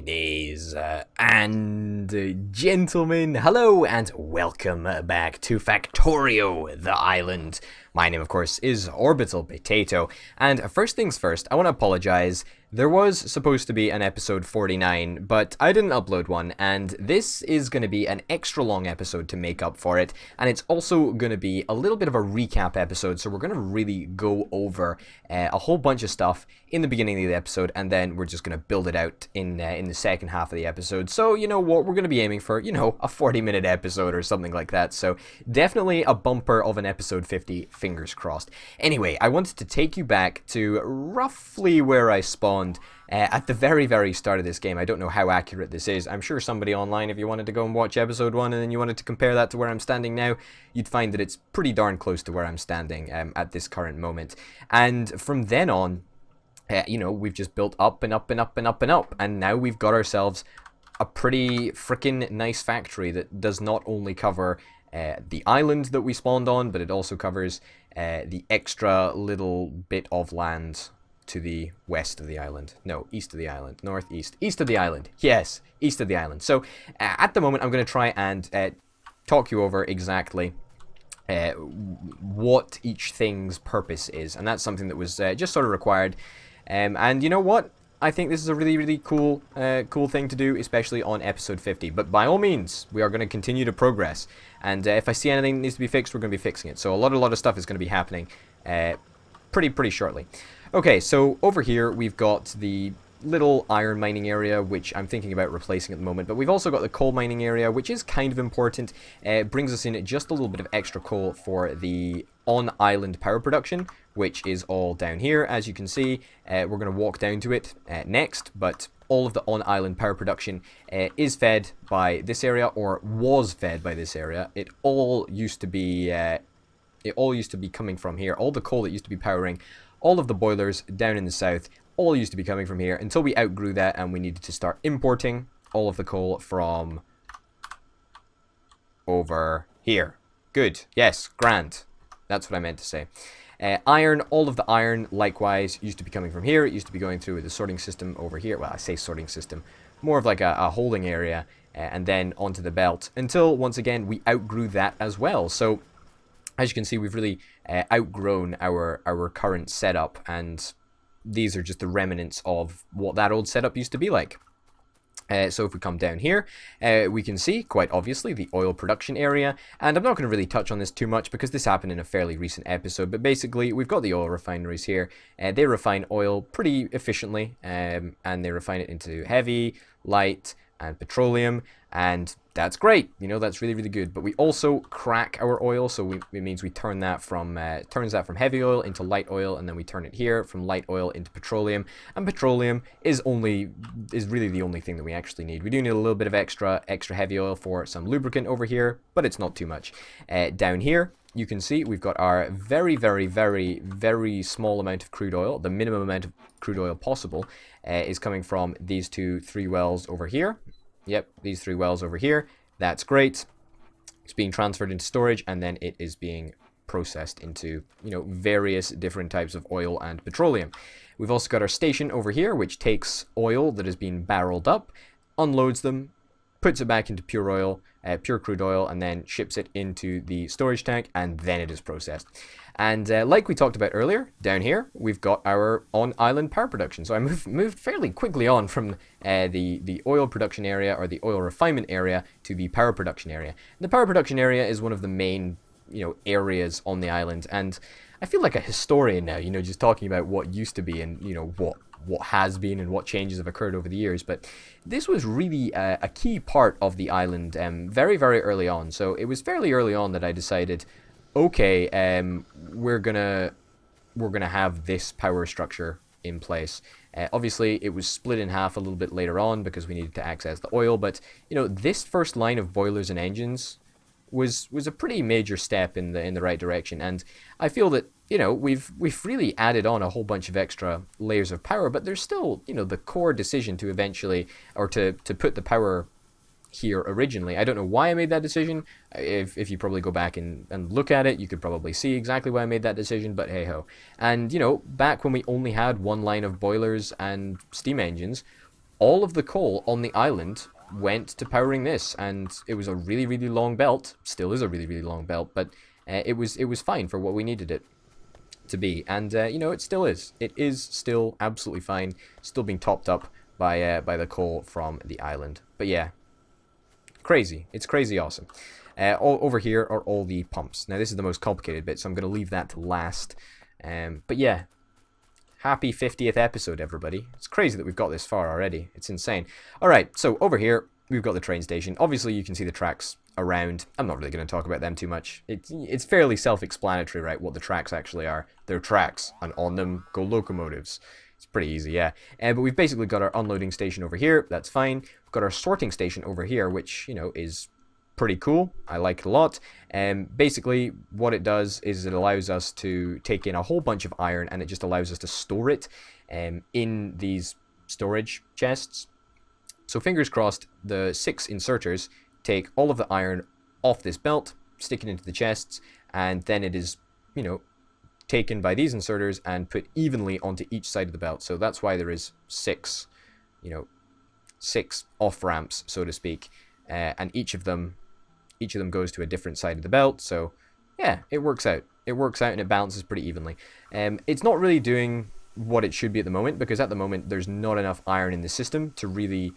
ladies and gentlemen, hello and welcome back to Factorio, the island. My name, of course, is Orbital Potato, and first things first, I want to apologize. There was supposed to be an episode 49, but I didn't upload one, and this is going to be an extra long episode to make up for it, and it's also going to be a little bit of a recap episode, so we're going to really go over a whole bunch of stuff in the beginning of the episode, and then we're just going to build it out in the second half of the episode. So, you know what, we're going to be aiming for, a 40-minute episode or something like that, so definitely a bumper of an episode 50, fingers crossed. Anyway, I wanted to take you back to roughly where I spawned at the very, very start of this game. I don't know how accurate this is. I'm sure somebody online, if you wanted to go and watch episode 1 and then you wanted to compare that to where I'm standing now, you'd find that it's pretty darn close to where I'm standing at this current moment. And from then on, we've just built up and up and up and up and up, and now we've got ourselves a pretty freaking nice factory that does not only cover the island that we spawned on, but it also covers the extra little bit of land to the west of the island. No, east of the island. Northeast. East of the island. Yes, east of the island. So, at the moment, I'm going to try and talk you over exactly what each thing's purpose is. And that's something that was just sort of required. And you know what? I think this is a really, really cool thing to do, especially on episode 50. But by all means, we are going to continue to progress. And if I see anything that needs to be fixed, we're going to be fixing it. So a lot of stuff is going to be happening pretty shortly. Okay, so over here we've got the little iron mining area, which I'm thinking about replacing at the moment. But we've also got the coal mining area, which is kind of important. It brings us in just a little bit of extra coal for the on-island power production, which is all down here. As you can see, we're going to walk down to it next, but all of the on-island power production is fed by this area, or was fed by this area. It all used to be coming from here. All the coal that used to be powering all of the boilers down in the south all used to be coming from here until we outgrew that and we needed to start importing all of the coal from over here. Good. Yes, grand. That's what I meant to say. Iron, all of the iron, likewise, used to be coming from here. It used to be going through the sorting system over here. Well, I say sorting system. More of like a holding area, and then onto the belt. Until, once again, we outgrew that as well. So, as you can see, we've really outgrown our current setup. And these are just the remnants of what that old setup used to be like. So if we come down here, we can see, quite obviously, the oil production area. And I'm not going to really touch on this too much because this happened in a fairly recent episode. But basically, we've got the oil refineries here. They refine oil pretty efficiently. And they refine it into heavy, light, and petroleum. And that's great. That's really, really good. But we also crack our oil. So it means we turn that from heavy oil into light oil. And then we turn it here from light oil into petroleum. And petroleum is really the only thing that we actually need. We do need a little bit of extra heavy oil for some lubricant over here, but it's not too much. Down here, you can see we've got our very, very, very, very small amount of crude oil. The minimum amount of crude oil possible is coming from these three wells over here. Yep, these 3 wells over here. That's great. It's being transferred into storage, and then it is being processed into, various different types of oil and petroleum. We've also got our station over here, which takes oil that has been barreled up, unloads them, puts it back into pure oil, pure crude oil, and then ships it into the storage tank, and then it is processed. And like we talked about earlier, down here, we've got our on-island power production. So I moved fairly quickly on from the oil production area, or the oil refinement area, to the power production area. And the power production area is one of the main, areas on the island. And I feel like a historian now, just talking about what used to be and, what has been and what changes have occurred over the years. But this was really a key part of the island very, very early on. So it was fairly early on that I decided, okay, we're gonna have this power structure in place. Obviously, it was split in half a little bit later on because we needed to access the oil. But this first line of boilers and engines was a pretty major step in the right direction. And I feel that we've really added on a whole bunch of extra layers of power. But there's still the core decision to eventually, or to put the power here originally. I don't know why I made that decision. If you probably go back and look at it, you could probably see exactly why I made that decision, but hey ho. And back when we only had one line of boilers and steam engines, all of the coal on the island went to powering this, and it was a really, really long belt. Still is a really, really long belt, but it was fine for what we needed it to be, and you know, it still is. It is still absolutely fine, still being topped up by the coal from the island. But yeah, crazy. It's crazy awesome. All over here are all the pumps. Now this is the most complicated bit, so I'm going to leave that to last. But yeah, happy 50th episode, everybody. It's crazy that we've got this far already. It's insane. Alright, so over here, we've got the train station. Obviously, you can see the tracks around. I'm not really going to talk about them too much. It's fairly self-explanatory, right, what the tracks actually are. They're tracks, and on them go locomotives. It's pretty easy, yeah. But we've basically got our unloading station over here. That's fine. We've got our sorting station over here, which, you know, is pretty cool. I like it a lot. Basically, what it does is it allows us to take in a whole bunch of iron, and it just allows us to store it in these storage chests. So fingers crossed, the 6 inserters take all of the iron off this belt, stick it into the chests, and then it is, you know, taken by these inserters and put evenly onto each side of the belt. So that's why there is 6, you know, 6 off ramps, so to speak, and each of them goes to a different side of the belt. So yeah, it works out. It works out and it balances pretty evenly. It's not really doing what it should be at the moment, because at the moment there's not enough iron in the system to really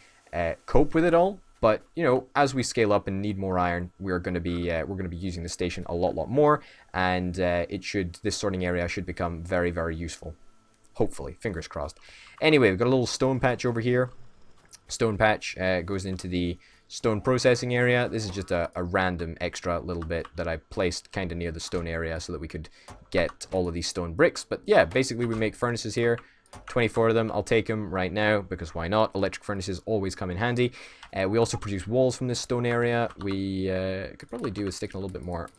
cope with it all. But you know, as we scale up and need more iron, we're going to be using the station a lot more, and this sorting area should become very, very useful. Hopefully, fingers crossed. Anyway, we've got a little stone patch over here. Stone patch goes into the stone processing area. This is just a random extra little bit that I placed kind of near the stone area so that we could get all of these stone bricks. But yeah, basically we make furnaces here. 24 of them. I'll take them right now, because why not? Electric furnaces always come in handy. We also produce walls from this stone area. We could probably do with sticking a little bit more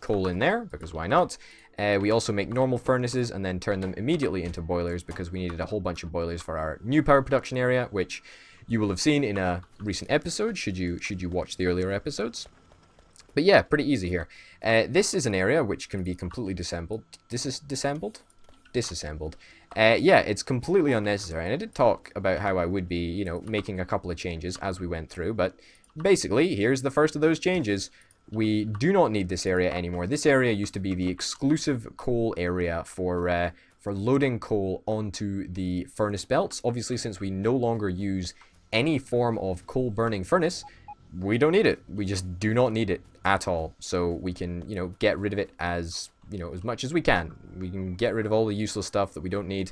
coal in there, because why not? We also make normal furnaces and then turn them immediately into boilers, because we needed a whole bunch of boilers for our new power production area, which you will have seen in a recent episode, should you watch the earlier episodes. But yeah, pretty easy here. This is an area which can be completely disassembled. Disassembled. Yeah, it's completely unnecessary, and I did talk about how I would be, you know, making a couple of changes as we went through, but basically, here's the first of those changes. We do not need this area anymore. This area used to be the exclusive coal area for loading coal onto the furnace belts. Obviously, since we no longer use any form of coal burning furnace, we don't need it. We just do not need it at all. So we can, you know, get rid of it as, you know, as much as we can. We can get rid of all the useless stuff that we don't need.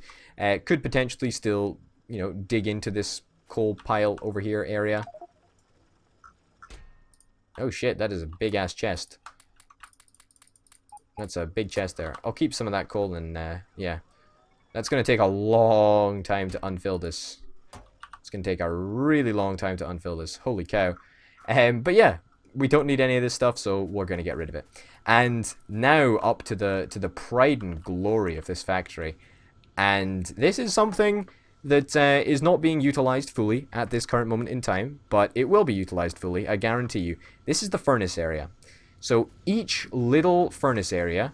Could potentially still, you know, dig into this coal pile over here area. Oh shit, that is a big ass chest. That's a big chest there. I'll keep some of that coal, and yeah. That's going to take a long time to unfill this. It's going to take a really long time to unfill this. Holy cow. But yeah, we don't need any of this stuff, so we're going to get rid of it. And now up to the pride and glory of this factory. And this is something that is not being utilized fully at this current moment in time, but it will be utilized fully, I guarantee you. This is the furnace area. So each little furnace area,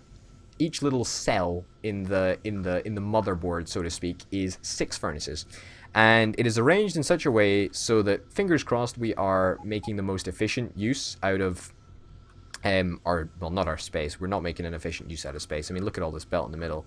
each little cell in the motherboard, so to speak, is 6 furnaces. And it is arranged in such a way so that, fingers crossed, we are making the most efficient use out of well, not our space. We're not making an efficient use out of space. I mean, look at all this belt in the middle.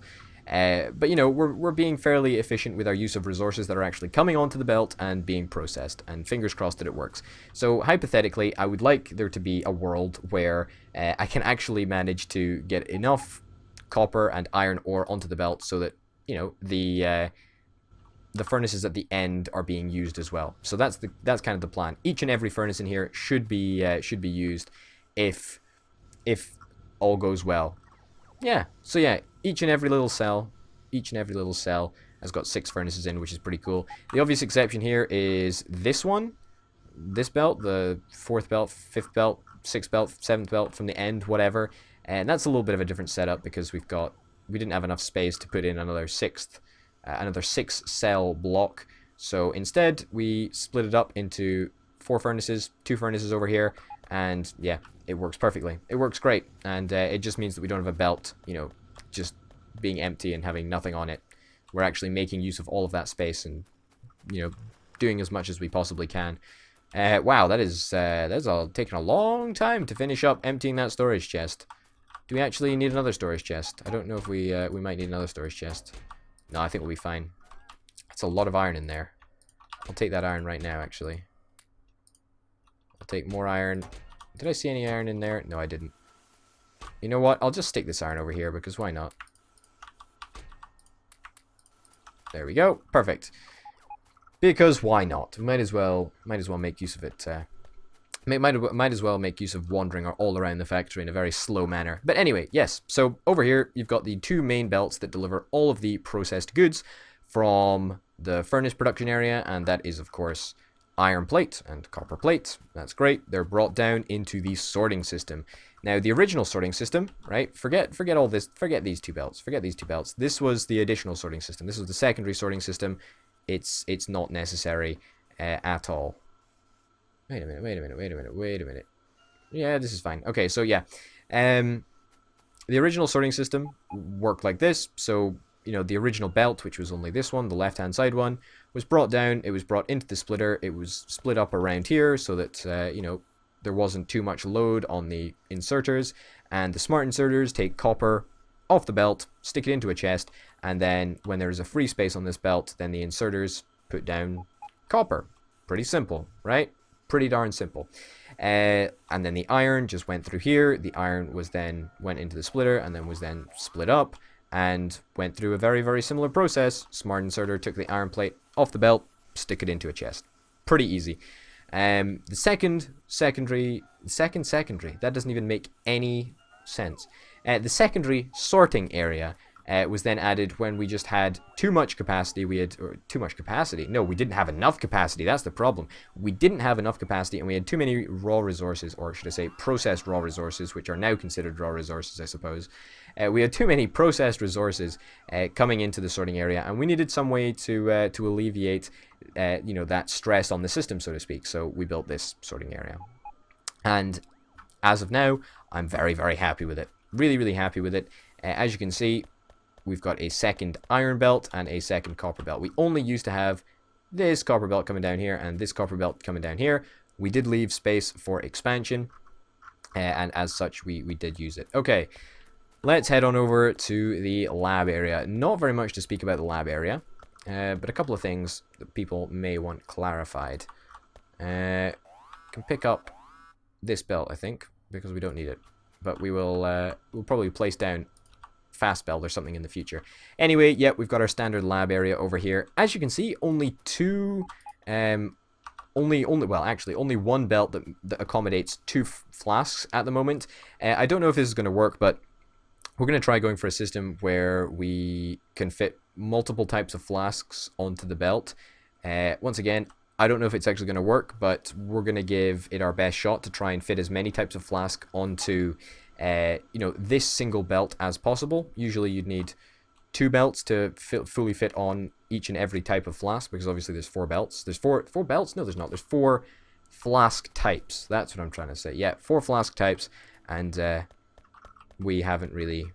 But, you know, we're being fairly efficient with our use of resources that are actually coming onto the belt and being processed. And fingers crossed that it works. So, hypothetically, I would like there to be a world where I can actually manage to get enough copper and iron ore onto the belt so that, you know, the furnaces at the end are being used as well. So that's kind of the plan. Each and every furnace in here should be used if all goes well. Yeah. So yeah, each and every little cell has got 6 furnaces in, which is pretty cool. The obvious exception here is this one, this belt, the 4th belt, 5th belt, 6th belt, 7th belt from the end, whatever. And that's a little bit of a different setup because we didn't have enough space to put in another 6 cell block. So instead we split it up into 4 furnaces, 2 furnaces over here, and yeah, it works perfectly. It works great, and it just means that we don't have a belt, you know, just being empty and having nothing on it. We're actually making use of all of that space and, you know, doing as much as we possibly can. Wow, that's all taking a long time to finish up emptying that storage chest. Do we actually need another storage chest? I don't know if we might need another storage chest. No, I think we'll be fine. That's a lot of iron in there. I'll take that iron right now, actually. I'll take more iron. Did I see any iron in there? No, I didn't. You know what? I'll just stick this iron over here, because why not? There we go. Perfect. Because why not? We might as well make use of it. Might as well make use of wandering all around the factory in a very slow manner. But anyway, yes. So over here, you've got the two main belts that deliver all of the processed goods from the furnace production area, and that is, of course, iron plate and copper plate. That's great. They're brought down into the sorting system. Now, the original sorting system, right? Forget all this. Forget these two belts. Forget these two belts. This was the additional sorting system. This was the secondary sorting system. It's not necessary at all. Wait a minute. Yeah, this is fine. Okay, so yeah. The original sorting system worked like this. So, you know, the original belt, which was only this one, the left-hand side one, was brought down. It was brought into the splitter. It was split up around here so that, you know, there wasn't too much load on the inserters. And the smart inserters take copper off the belt, stick it into a chest, and then when there's a free space on this belt, then the inserters put down copper. Pretty simple, right? Pretty darn simple. And then the iron just went through here. The iron went into the splitter and then was split up and went through a very, very similar process. Smart inserter took the iron plate off the belt, stick it into a chest. Pretty easy. The second secondary, that doesn't even make any sense. The secondary sorting area was then added when we just had too much capacity. Too much capacity. No, we didn't have enough capacity. That's the problem. We didn't have enough capacity, and we had too many raw resources, or should I say processed raw resources, which are now considered raw resources, I suppose. We had too many processed resources coming into the sorting area, and we needed some way to alleviate, you know, that stress on the system, so to speak. So we built this sorting area, and as of now, I'm very, very happy with it. Really, really happy with it. As you can see, we've got a second iron belt and a second copper belt. We only used to have this copper belt coming down here and this copper belt coming down here. We did leave space for expansion, and as such, we did use it. Okay, let's head on over to the lab area. Not very much to speak about the lab area, but a couple of things that people may want clarified. Can pick up this belt, I think, because we don't need it. But we'll probably place down fast belt or something in the future. Anyway, yeah, we've got our standard lab area over here. As you can see, only only one belt that accommodates two flasks at the moment. I don't know if this is going to work, but we're going to try going for a system where we can fit multiple types of flasks onto the belt. Once again, I don't know if it's actually going to work, but we're going to give it our best shot to try and fit as many types of flask onto, you know, this single belt as possible. Usually you'd need two belts to fully fit on each and every type of flask, because obviously there's four belts. There's four belts? No, there's not. There's four flask types. That's what I'm trying to say. Yeah, four flask types, and we haven't really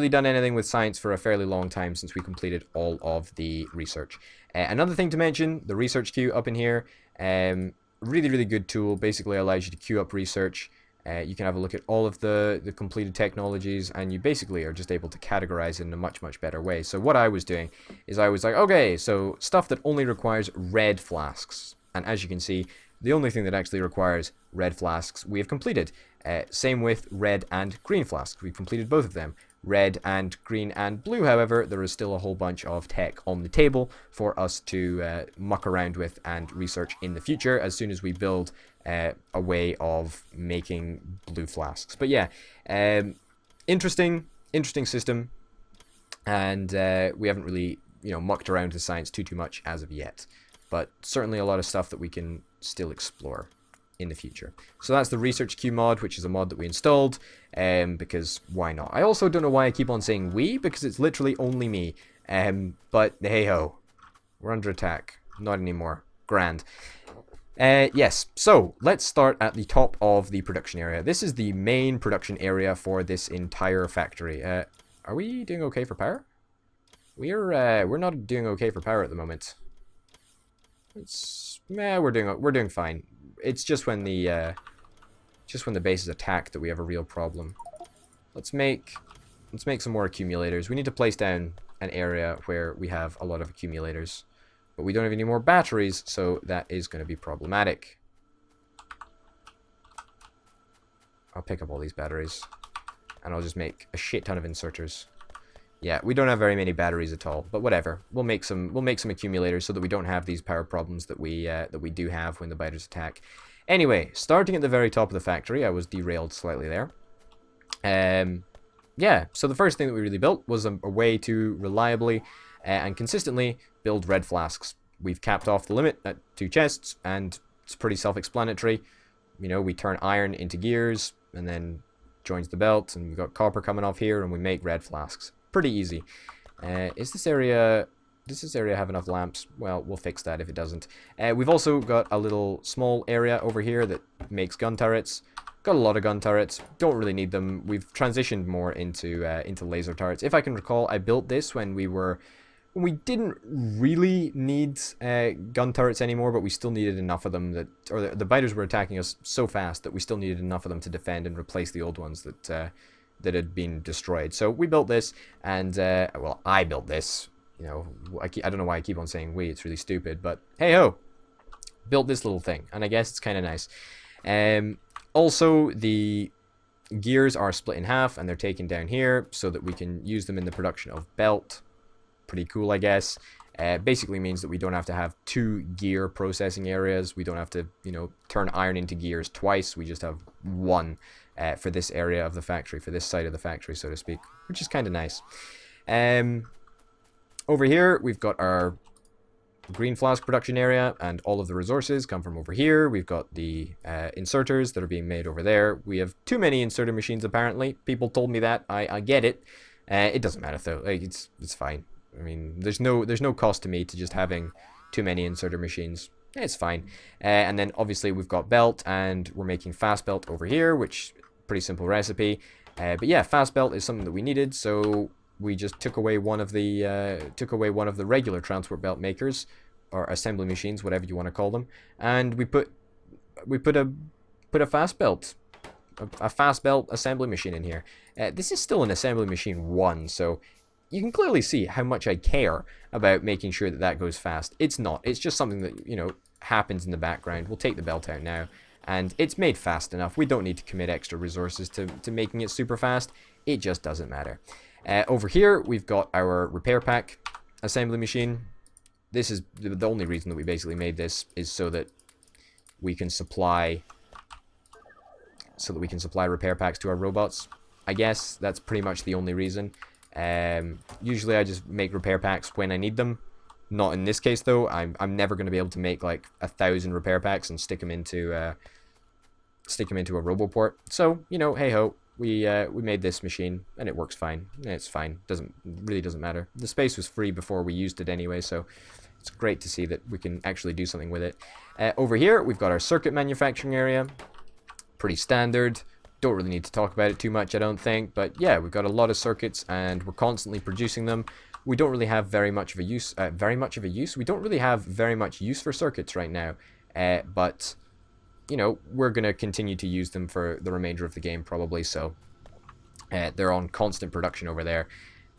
done anything with science for a fairly long time since we completed all of the research. Another thing to mention, the research queue up in here, really, really good tool. Basically allows you to queue up research. You can have a look at all of the completed technologies, and you basically are just able to categorize it in a much, much better way. So what I was doing is I was like, okay, so stuff that only requires red flasks. And as you can see, the only thing that actually requires red flasks we have completed. Same with red and green flasks. We've completed both of them. Red and green and blue, however, there is still a whole bunch of tech on the table for us to muck around with and research in the future as soon as we build a way of making blue flasks. But yeah, interesting system, and we haven't really, you know, mucked around with science too much as of yet, but certainly a lot of stuff that we can still explore in the future. So that's the research queue mod, which is a mod that we installed, because why not? I also don't know why I keep on saying we, because it's literally only me, but hey ho, we're under attack. Not anymore. Grand. Yes, so let's start at the top of the production area. This is the main production area for this entire factory. Are we doing okay for power? We're not doing okay for power at the moment. We're doing fine. It's just when the base is attacked that we have a real problem. Let's make some more accumulators. We need to place down an area where we have a lot of accumulators, but we don't have any more batteries, so that is going to be problematic. I'll pick up all these batteries, and I'll just make a shit ton of inserters. Yeah, we don't have very many batteries at all, but whatever. We'll make some accumulators so that we don't have these power problems that we do have when the biters attack. Anyway, starting at the very top of the factory, I was derailed slightly there. Yeah, so the first thing that we really built was a way to reliably and consistently build red flasks. We've capped off the limit at 2 chests, and it's pretty self-explanatory. You know, we turn iron into gears, and then joins the belt, and we've got copper coming off here, and we make red flasks. Pretty easy. Does this area have enough lamps? Well, we'll fix that if it doesn't. We've also got a little small area over here that makes gun turrets. Got a lot of gun turrets. Don't really need them. We've transitioned more into laser turrets. If I can recall, I built this when we didn't really need gun turrets anymore, but we still needed enough of them or the biters were attacking us so fast that we still needed enough of them to defend and replace the old ones that had been destroyed. So we built this, and well, I built this. You know, I don't know why I keep on saying we. It's really stupid, but hey ho, built this little thing, and I guess it's kind of nice. Also, the gears are split in half, and they're taken down here so that we can use them in the production of belt. Pretty cool, I guess. Basically means that we don't have to have 2 gear processing areas. We don't have to, you know, turn iron into gears twice. We just have 1 for this area of the factory, for this side of the factory, so to speak, which is kind of nice. Over here, we've got our green flask production area, and all of the resources come from over here. We've got the inserters that are being made over there. We have too many inserter machines, apparently. People told me that. I get it. It doesn't matter, though. Like, it's fine. I mean, there's no cost to me to just having too many inserter machines. It's fine. And then, obviously, we've got belt, and we're making fast belt over here, which pretty simple recipe. But yeah, fast belt is something that we needed, so we just took away one of the regular transport belt makers, or assembly machines, whatever you want to call them, and we put a fast belt assembly machine in here. This is still an assembly machine 1, so you can clearly see how much I care about making sure that goes fast. It's not. It's just something that, you know, happens in the background. We'll take the belt out now, and it's made fast enough. We don't need to commit extra resources to making it super fast. It just doesn't matter. Over here, we've got our repair pack assembly machine. This is the only reason that we basically made this, is so that we can supply repair packs to our robots. I guess that's pretty much the only reason. Usually I just make repair packs when I need them. Not in this case, though. I'm never going to be able to make like 1,000 repair packs and stick them into a roboport. So, you know, hey ho. We made this machine, and it works fine. It's fine. Really doesn't matter. The space was free before we used it anyway, so it's great to see that we can actually do something with it. Over here, we've got our circuit manufacturing area. Pretty standard. Don't really need to talk about it too much, I don't think. But yeah, we've got a lot of circuits, and we're constantly producing them. We don't really have very much of a use. We don't really have very much use for circuits right now. But you know, we're going to continue to use them for the remainder of the game, probably, so they're on constant production over there,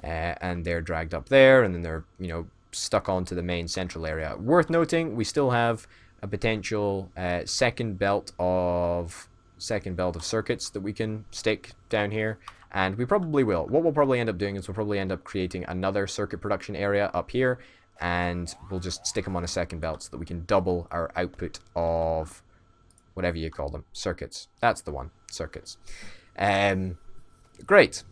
and they're dragged up there, and then they're, you know, stuck onto the main central area. Worth noting, we still have a potential second belt of circuits that we can stick down here, and we probably will. What we'll probably end up doing is we'll probably end up creating another circuit production area up here, and we'll just stick them on a second belt so that we can double our output of whatever you call them, circuits. That's the one, circuits. Great.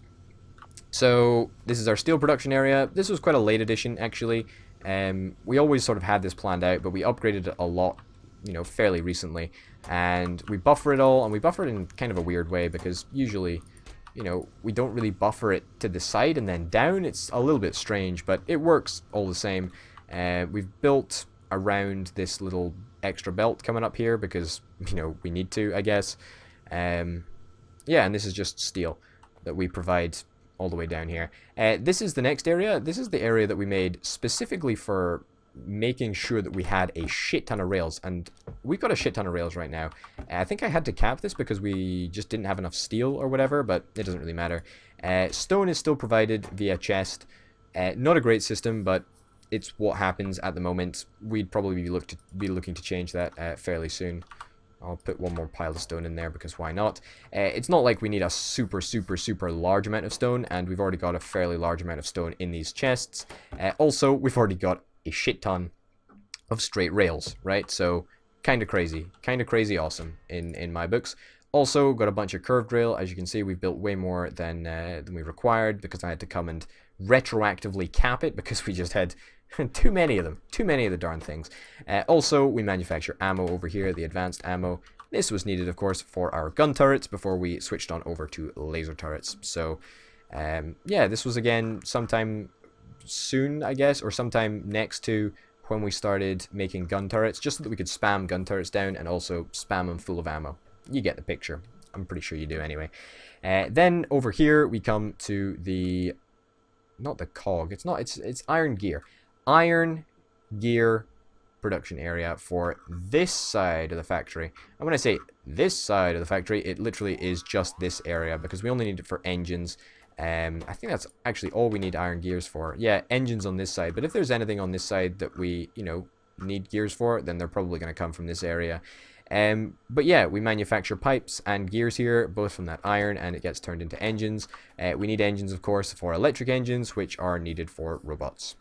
So this is our steel production area. This was quite a late addition, actually. We always sort of had this planned out, but we upgraded it a lot, you know, fairly recently. And we buffer it all, and we buffer it in kind of a weird way, because usually, you know, we don't really buffer it to the side and then down. It's a little bit strange, but it works all the same. We've built around this little extra belt coming up here because, you know, we need to, I guess. Yeah, and this is just steel that we provide all the way down here. This is the next area. This is the area that we made specifically for making sure that we had a shit ton of rails, and we've got a shit ton of rails right now. I think I had to cap this because we just didn't have enough steel or whatever, but it doesn't really matter. Stone is still provided via chest. Not a great system, but it's what happens at the moment. We'd probably be looking to change that fairly soon. I'll put one more pile of stone in there because why not? It's not like we need a super large amount of stone, and we've already got a fairly large amount of stone in these chests. Also, we've already got a shit ton of straight rails, right? So kind of crazy awesome in my books. Also got a bunch of curved rail. As you can see, we've built way more than we required because I had to come and retroactively cap it because we just had too many of them. Too many of the darn things. Also, we manufacture ammo over here, the advanced ammo. This was needed, of course, for our gun turrets before we switched on over to laser turrets. So, yeah, this was, again, sometime soon, I guess, or sometime next to when we started making gun turrets, just so that we could spam gun turrets down and also spam them full of ammo. You get the picture. I'm pretty sure you do anyway. Then, over here, we come to the... not the cog. It's iron gear. Iron gear production area for this side of the factory. And when I say this side of the factory, it literally is just this area because we only need it for engines. I think that's actually all we need iron gears for. Yeah, engines on this side. But if there's anything on this side that we, need gears for, then they're probably going to come from this area. But yeah, we manufacture pipes and gears here, both from that iron, and it gets turned into engines. We need engines, of course, for electric engines, which are needed for robots.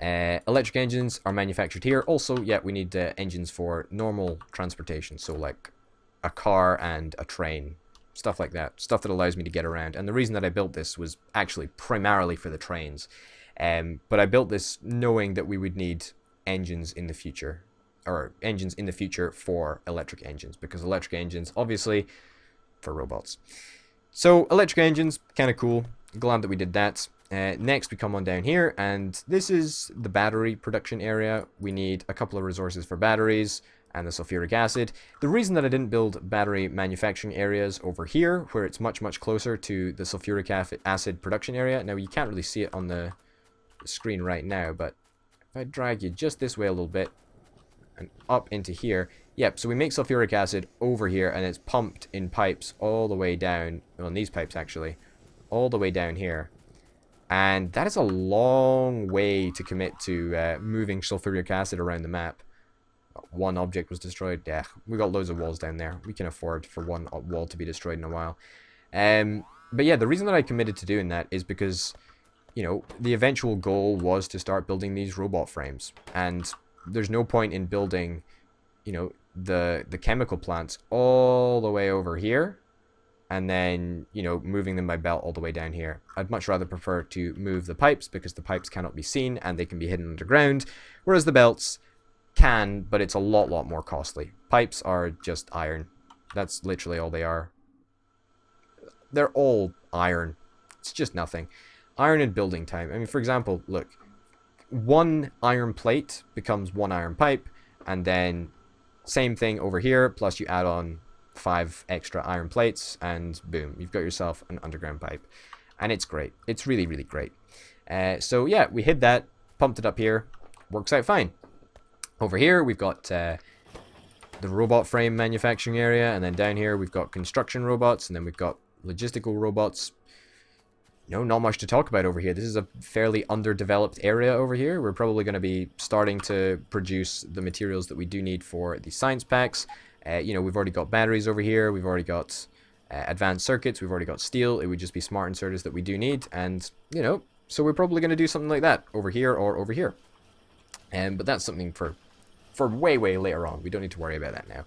Electric engines are manufactured here. Also, yeah, we need engines for normal transportation, so like a car and a train, stuff like that, stuff that allows me to get around. And the reason that I built this was actually primarily for the trains, but I built this knowing that we would need engines in the future, or engines in the future for electric engines, because electric engines, obviously, for robots. So electric engines, kind of cool. Glad that we did that. Next, we come on down here, and this is the battery production area. We need a couple of resources for batteries and the sulfuric acid. The reason that I didn't build battery manufacturing areas over here, where it's much closer to the sulfuric acid production area. Now, you can't really see it on the screen right now, but if I drag you just this way a little bit and up into here, yep, so we make sulfuric acid over here, and it's pumped in pipes all the way down, well, in these pipes actually, all the way down here. And that is a long way to commit to moving sulfuric acid around the map. One object was destroyed. Yeah, we got loads of walls down there. We can afford for one wall to be destroyed in a while. But yeah, the reason that I committed to doing that is because, the eventual goal was to start building these robot frames. And there's no point in building, the chemical plants all the way over here, and then, moving them by belt all the way down here. I'd much rather prefer to move the pipes, because the pipes cannot be seen and they can be hidden underground, whereas the belts can, but it's a lot more costly. Pipes are just iron. That's literally all they are. They're all iron. It's just nothing. Iron and building time. I mean, for example, look, one iron plate becomes one iron pipe, and then same thing over here, plus you add on 5 extra iron plates, and boom, you've got yourself an underground pipe. And it's great. It's really great. So yeah, we hid that, pumped it up here, works out fine. Over here we've got the robot frame manufacturing area, and then down here we've got construction robots, and then we've got logistical robots. Not much to talk about over here. This is a fairly underdeveloped area over here. We're probably going to be starting to produce the materials that we do need for the science packs. We've already got batteries over here. We've already got advanced circuits. We've already got steel. It would just be smart inserters that we do need. And, so we're probably going to do something like that over here or over here. But that's something for way later on. We don't need to worry about that now.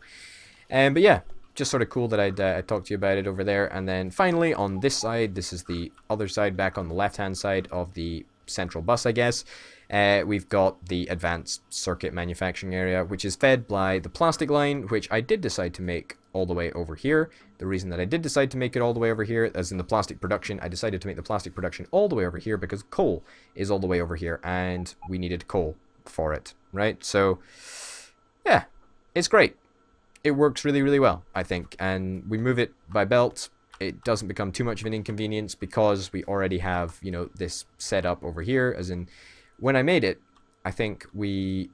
But yeah, just sort of cool that I'd talked to you about it over there. And then finally on this side, this is the other side back on the left-hand side of the central bus, I guess. We've got the advanced circuit manufacturing area, which is fed by the plastic line, which I did decide to make all the way over here. The reason that I did decide to make it all the way over here, as in the plastic production, I decided to make the plastic production all the way over here because coal is all the way over here, and we needed coal for it, right? So, yeah, it's great. It works really well, I think, and we move it by belt. It doesn't become too much of an inconvenience because we already have, this set up over here, as in, when I made it, I think we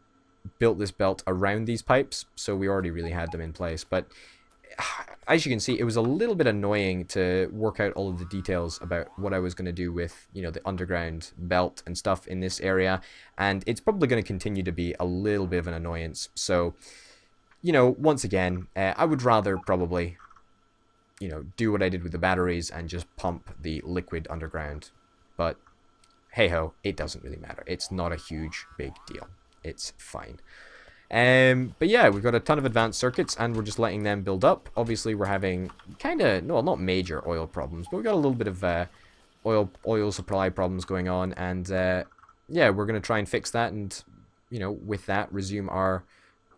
built this belt around these pipes, so we already really had them in place. But as you can see, it was a little bit annoying to work out all of the details about what I was going to do with, you know, the underground belt and stuff in this area, and it's probably going to continue to be a little bit of an annoyance. So, you know, once again, I would rather probably, you know, do what I did with the batteries and just pump the liquid underground. But hey ho, it doesn't really matter. It's not a huge big deal. It's fine. But yeah, we've got a ton of advanced circuits and we're just letting them build up. Obviously, we're having kind of, no, not major oil problems, but we've got a little bit of oil supply problems going on. And yeah, we're going to try and fix that and, you know, with that, resume a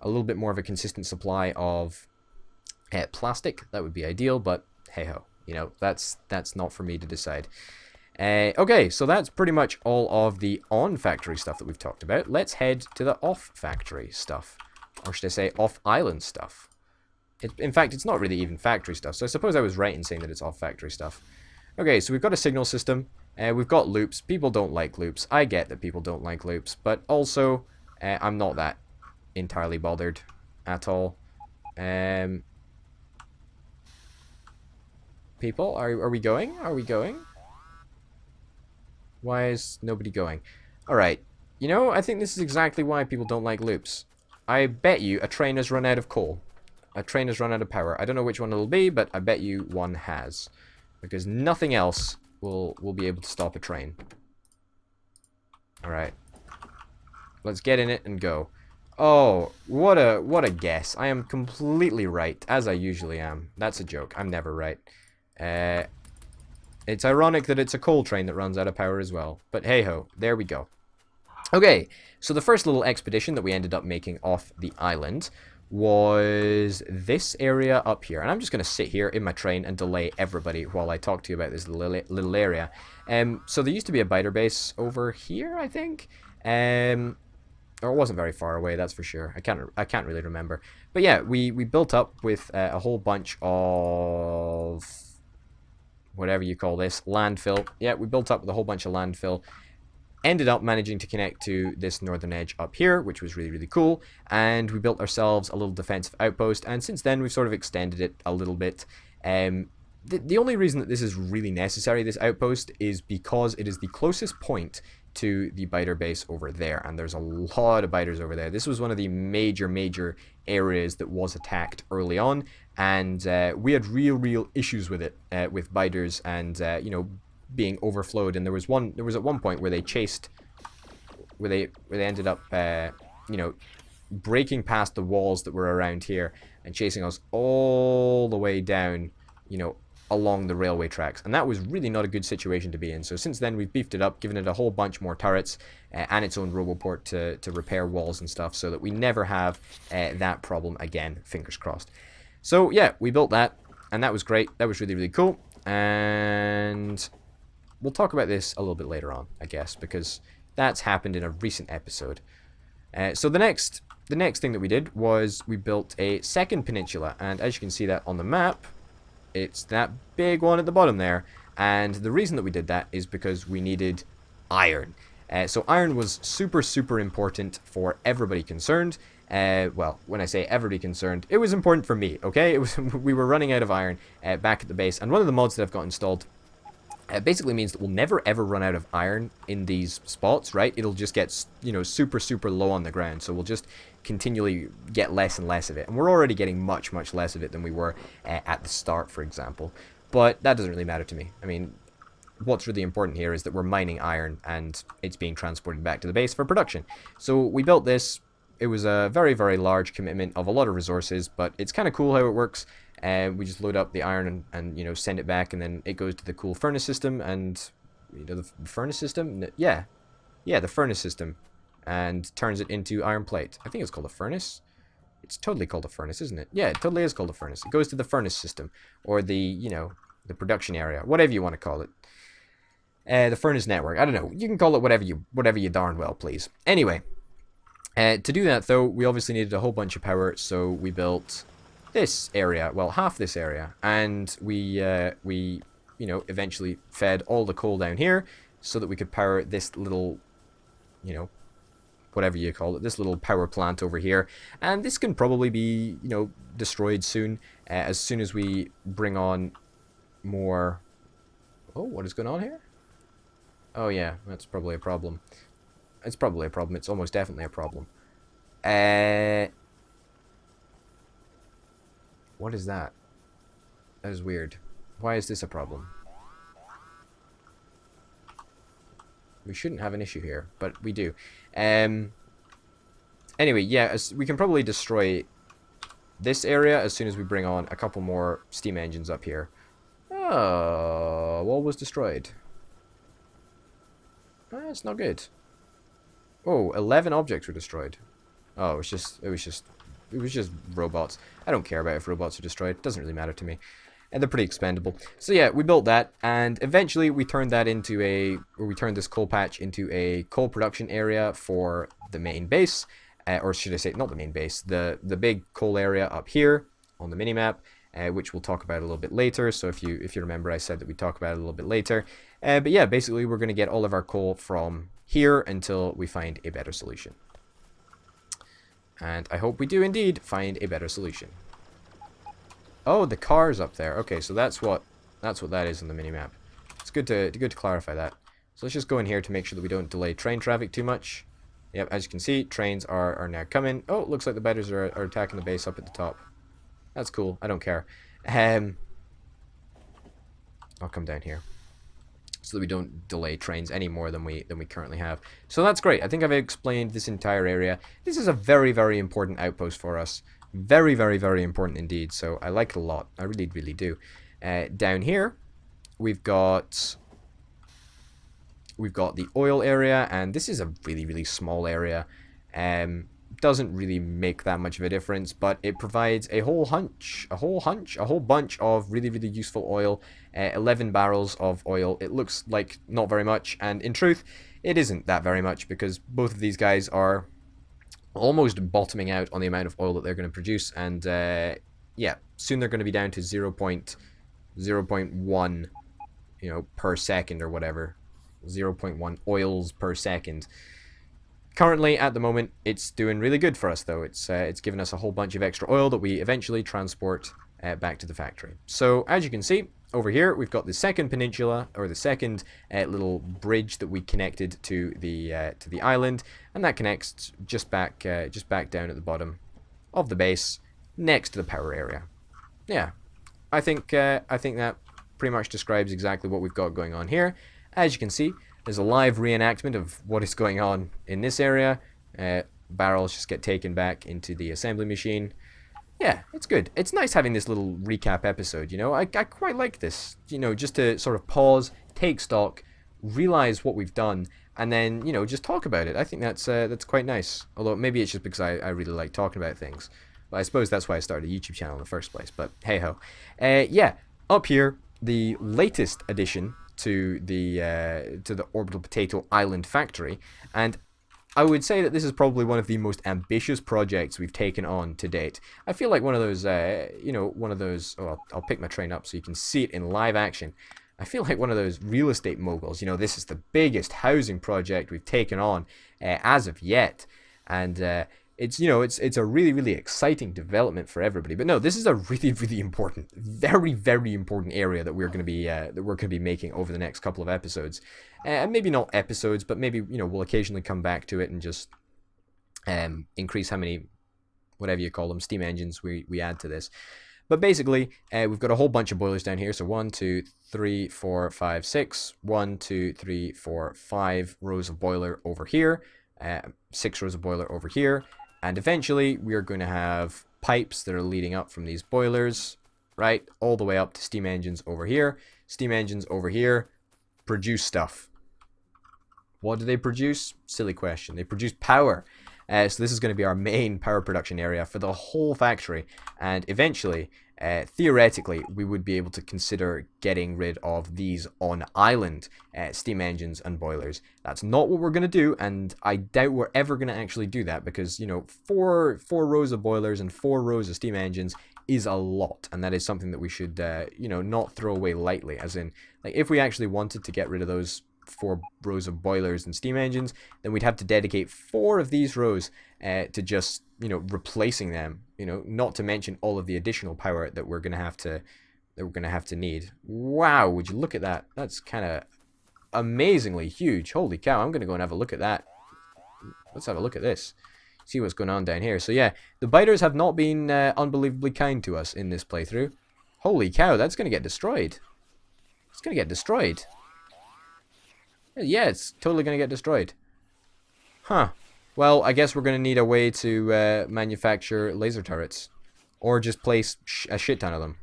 little bit more of a consistent supply of plastic. That would be ideal, but hey ho, you know, that's not for me to decide. Okay, so that's pretty much all of the on-factory stuff that we've talked about. Let's head to the off-factory stuff. Or should I say off-island stuff. In fact, it's not really even factory stuff, so I suppose I was right in saying that it's off-factory stuff. Okay, so we've got a signal system. We've got loops. People don't like loops. I get that people don't like loops, but also, I'm not that entirely bothered at all. People, are we going? Are we going? Why is nobody going? Alright, you know, I think this is exactly why people don't like loops. I bet you a train has run out of coal. A train has run out of power. I don't know which one it'll be, but I bet you one has. Because nothing else will be able to stop a train. Alright. Let's get in it and go. Oh, what a guess. I am completely right, as I usually am. That's a joke. I'm never right. It's ironic that it's a coal train that runs out of power as well. But hey-ho, there we go. Okay, so the first little expedition that we ended up making off the island was this area up here. And I'm just going to sit here in my train and delay everybody while I talk to you about this little area. So there used to be a biter base over here, I think. Or it wasn't very far away, that's for sure. I can't really remember. But yeah, we built up with a whole bunch of whatever you call this, landfill. Yeah, we built up with a whole bunch of landfill. Ended up managing to connect to this northern edge up here, which was really, really cool. And we built ourselves a little defensive outpost. And since then, we've sort of extended it a little bit. The only reason that this is really necessary, this outpost, is because it is the closest point to the biter base over there. And there's a lot of biters over there. This was one of the major areas that was attacked early on. And we had real issues with it, with biters and, you know, being overflowed. And there was at one point where they ended up, you know, breaking past the walls that were around here and chasing us all the way down, you know, along the railway tracks. And that was really not a good situation to be in. So since then, we've beefed it up, given it a whole bunch more turrets and its own roboport to repair walls and stuff so that we never have that problem again, fingers crossed. So yeah, we built that, and that was great. That was really cool. And we'll talk about this a little bit later on, I guess, because that's happened in a recent episode. So the next thing that we did was we built a second peninsula, and as you can see that on the map, it's that big one at the bottom there. And the reason that we did that is because we needed iron. So iron was super important for everybody concerned. Well, when I say everybody concerned, it was important for me, okay? It was we were running out of iron back at the base, and one of the mods that I've got installed basically means that we'll never ever run out of iron in these spots, right? It'll just get, you know, super low on the ground, so we'll just continually get less and less of it. And we're already getting much less of it than we were at the start, for example. But that doesn't really matter to me. I mean, what's really important here is that we're mining iron and it's being transported back to the base for production. So we built this. It was a very large commitment of a lot of resources, but it's kind of cool how it works. We just load up the iron and you know, send it back, and then it goes to the cool furnace system, and you know, the furnace system, yeah, the furnace system, and turns it into iron plate. I think it's called a furnace. It's totally called a furnace, isn't it? Yeah, it totally is called a furnace. It goes to the furnace system, or the, you know, the production area, whatever you want to call it. The furnace network. I don't know. You can call it whatever you darn well please. Anyway. To do that, though, we obviously needed a whole bunch of power, so we built this area, well, half this area, and we you know, eventually fed all the coal down here so that we could power this little, you know, whatever you call it, this little power plant over here. And this can probably be, you know, destroyed soon, as soon as we bring on more... Oh, what is going on here? Oh yeah, that's probably a problem. It's probably a problem. It's almost definitely a problem. What is that? That is weird. Why is this a problem? We shouldn't have an issue here, but we do. Anyway, yeah, we can probably destroy this area as soon as we bring on a couple more steam engines up here. Oh, wall was destroyed. That's not good. Oh, 11 objects were destroyed. Oh, it was just robots. I don't care about if robots are destroyed. It doesn't really matter to me. And they're pretty expendable. So yeah, we built that, and eventually we turned that into we turned this coal patch into a coal production area for the main base, or should I say, not the main base, the big coal area up here on the minimap, which we'll talk about a little bit later. So if you remember, I said that we'd talk about it a little bit later. But yeah, basically we're going to get all of our coal from here until we find a better solution. And I hope we do indeed find a better solution. Oh, the car's up there. Okay, so that's what that is on the minimap. It's good to clarify that. So let's just go in here to make sure that we don't delay train traffic too much. Yep, as you can see, trains are now coming. Oh, it looks like the biters are attacking the base up at the top. That's cool. I don't care. I'll come down here so that we don't delay trains any more than we currently have. So that's great. I think I've explained this entire area. This is a very, very important outpost for us. Very, very, very important indeed. So I like it a lot. I really, really do. Down here, we've got the oil area, and this is a really, really small area. Doesn't really make that much of a difference, but it provides a whole bunch of really, really useful oil. 11 barrels of oil. It looks like not very much, and in truth, it isn't that very much, because both of these guys are almost bottoming out on the amount of oil that they're going to produce, and yeah, soon they're going to be down to 0.1, you know, per second or whatever. 0.1 oils per second. Currently, at the moment, it's doing really good for us, though. It's given us a whole bunch of extra oil that we eventually transport back to the factory. So, as you can see, over here, we've got the second peninsula, or the second little bridge that we connected to the island, and that connects just back down at the bottom of the base, next to the power area. Yeah, I think that pretty much describes exactly what we've got going on here. As you can see, there's a live reenactment of what is going on in this area. Barrels just get taken back into the assembly machine. Yeah, it's good. It's nice having this little recap episode, you know. I quite like this, you know, just to sort of pause, take stock, realize what we've done, and then, you know, just talk about it. I think that's quite nice. Although maybe it's just because I really like talking about things. But I suppose that's why I started a YouTube channel in the first place. But hey ho. Yeah, up here, the latest addition to the Orbital Potato Island factory, and I would say that this is probably one of the most ambitious projects we've taken on to date. I feel like one of those, you know, oh, I'll pick my train up so you can see it in live action. I feel like one of those real estate moguls. You know, this is the biggest housing project we've taken on as of yet, and it's, you know, it's a really, really exciting development for everybody. But no, this is a really, really important, very, very important area that we're going to be making over the next couple of episodes. And maybe not episodes, but maybe, you know, we'll occasionally come back to it and just increase how many, whatever you call them, steam engines we add to this. But basically, we've got a whole bunch of boilers down here. So 1, 2, 3, 4, 5, 6. 1, 2, 3, 4, 5 rows of boiler over here. 6 rows of boiler over here. And eventually, we are going to have pipes that are leading up from these boilers, right, all the way up to steam engines over here. Steam engines over here produce stuff. What do they produce? Silly question. They produce power. So this is going to be our main power production area for the whole factory. And eventually, theoretically, we would be able to consider getting rid of these on-island steam engines and boilers. That's not what we're going to do, and I doubt we're ever going to actually do that because, you know, four rows of boilers and 4 rows of steam engines is a lot, and that is something that we should, you know, not throw away lightly. As in, like, if we actually wanted to get rid of those 4 rows of boilers and steam engines, then we'd have to dedicate 4 of these rows to just, you know, replacing them. You know, not to mention all of the additional power that we're gonna have to need. Wow, would you look at that? That's kind of amazingly huge. Holy cow! I'm gonna go and have a look at that. Let's have a look at this. See what's going on down here. So yeah, the biters have not been unbelievably kind to us in this playthrough. Holy cow, that's gonna get destroyed. It's gonna get destroyed. Yeah, it's totally gonna get destroyed. Huh. Well, I guess we're gonna need a way to manufacture laser turrets. Or just place a shit ton of them.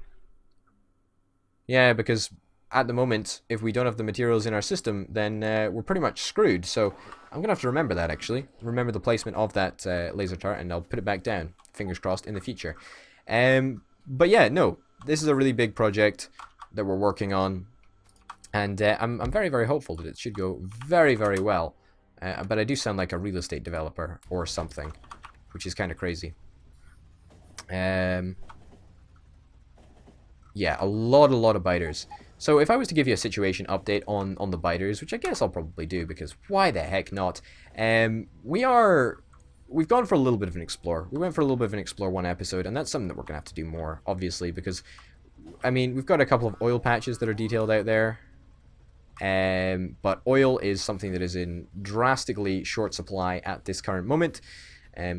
Yeah, because at the moment, if we don't have the materials in our system, then we're pretty much screwed. So I'm going to have to remember that, actually. Remember the placement of that laser turret, and I'll put it back down. Fingers crossed in the future. But yeah, no. This is a really big project that we're working on. And I'm very, very hopeful that it should go very, very well. But I do sound like a real estate developer or something, which is kind of crazy. Yeah, a lot of biters. So if I was to give you a situation update on the biters, which I guess I'll probably do, because why the heck not? We've gone for a little bit of an explore. We went for a little bit of an explore one episode, and that's something that we're going to have to do more, obviously, because, I mean, we've got a couple of oil patches that are detailed out there. But oil is something that is in drastically short supply at this current moment.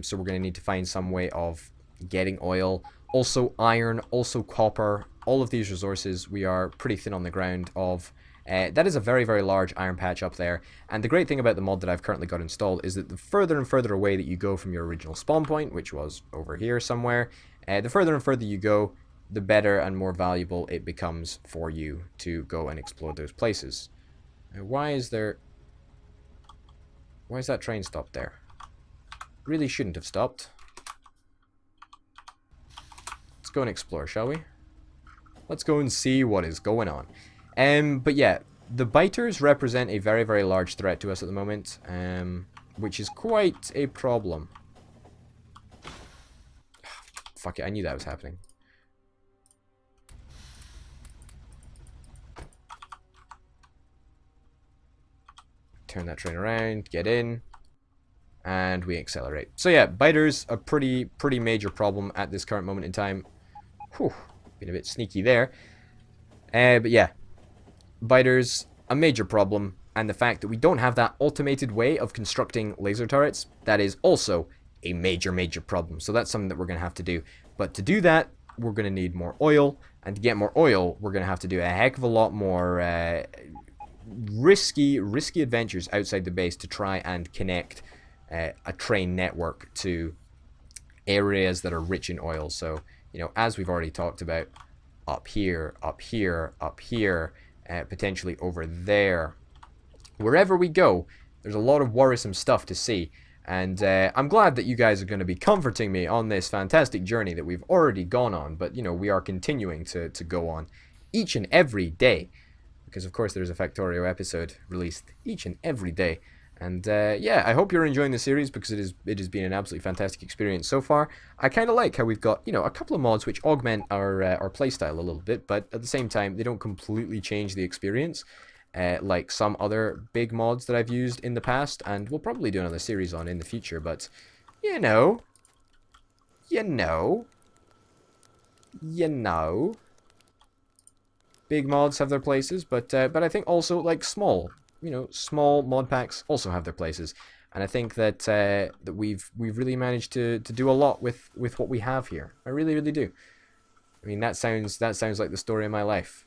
So we're going to need to find some way of getting oil. Also iron, also copper. All of these resources we are pretty thin on the ground of. That is a very, very large iron patch up there. And the great thing about the mod that I've currently got installed is that the further and further away that you go from your original spawn point, which was over here somewhere, the further and further you go, the better and more valuable it becomes for you to go and explore those places. Why is that train stopped there? Really shouldn't have stopped. Let's go and explore, shall we? Let's go and see what is going on. But yeah, the biters represent a very, very large threat to us at the moment, which is quite a problem. Fuck it, I knew that was happening. Turn that train around, get in, and we accelerate. So yeah, biters, a pretty major problem at this current moment in time. Whew, been a bit sneaky there. But yeah, biters, a major problem, and the fact that we don't have that automated way of constructing laser turrets, that is also a major problem. So that's something that we're going to have to do. But to do that, we're going to need more oil, and to get more oil, we're going to have to do a heck of a lot more risky adventures outside the base to try and connect a train network to areas that are rich in oil. So, you know, as we've already talked about, up here, potentially over there. Wherever we go, there's a lot of worrisome stuff to see. And I'm glad that you guys are going to be comforting me on this fantastic journey that we've already gone on. But, you know, we are continuing to go on each and every day. Because, of course, there's a Factorio episode released each and every day. And, yeah, I hope you're enjoying the series because it has been an absolutely fantastic experience so far. I kind of like how we've got, you know, a couple of mods which augment our playstyle a little bit. But at the same time, they don't completely change the experience. Like some other big mods that I've used in the past. And we'll probably do another series on in the future. But, you know. Big mods have their places, but I think also like small mod packs also have their places, and I think that that we've really managed to do a lot with what we have here. I really do. I mean, that sounds like the story of my life.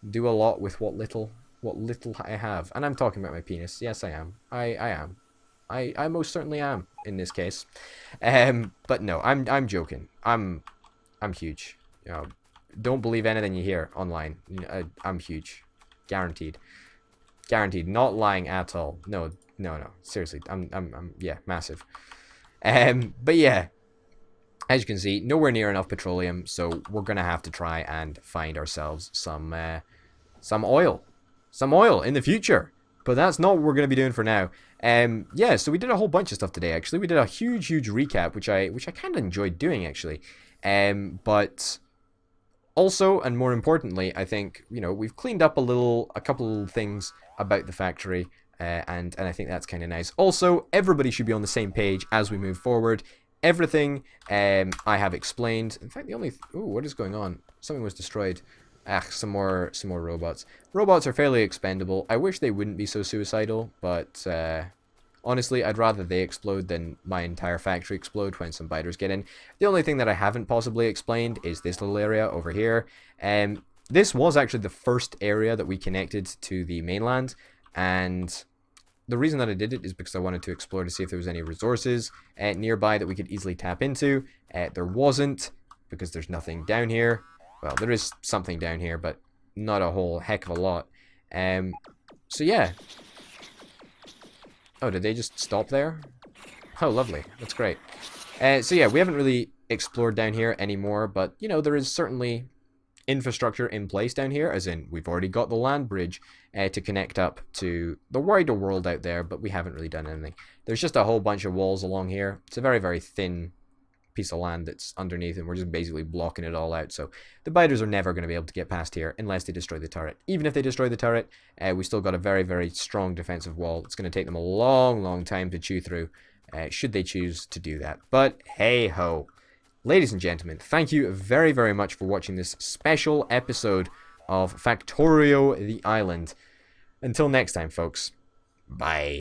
Do a lot with what little I have, and I'm talking about my penis. Yes, I am. I am. I most certainly am in this case. But no, I'm joking. I'm huge. You know, don't believe anything you hear online. I'm huge. Guaranteed. Not lying at all. No. Seriously, I'm yeah, massive. But yeah, as you can see, nowhere near enough petroleum, so we're gonna have to try and find ourselves some oil in the future. But that's not what we're gonna be doing for now. Yeah, so we did a whole bunch of stuff today. Actually, we did a huge recap, which I kind of enjoyed doing actually. But Also, and more importantly, I think, you know, we've cleaned up a couple of things about the factory, and I think that's kind of nice. Also, everybody should be on the same page as we move forward. Everything I have explained. In fact, the only... Ooh, what is going on? Something was destroyed. Ah, some more robots. Robots are fairly expendable. I wish they wouldn't be so suicidal, but honestly, I'd rather they explode than my entire factory explode when some biters get in. The only thing that I haven't possibly explained is this little area over here. This was actually the first area that we connected to the mainland, and the reason that I did it is because I wanted to explore to see if there was any resources nearby that we could easily tap into. There wasn't, because there's nothing down here. Well, there is something down here, but not a whole heck of a lot. So yeah. Oh, did they just stop there? Oh, lovely. That's great. So yeah, we haven't really explored down here anymore, but, you know, there is certainly infrastructure in place down here, as in we've already got the land bridge to connect up to the wider world out there, but we haven't really done anything. There's just a whole bunch of walls along here. It's a very, very thin piece of land that's underneath, and we're just basically blocking it all out. So the biters are never going to be able to get past here unless they destroy the turret. Even if they destroy the turret, we still got a very, very strong defensive wall. It's going to take them a long, long time to chew through, should they choose to do that. But hey ho. Ladies and gentlemen, thank you very, very much for watching this special episode of Factorio the Island. Until next time, folks. Bye.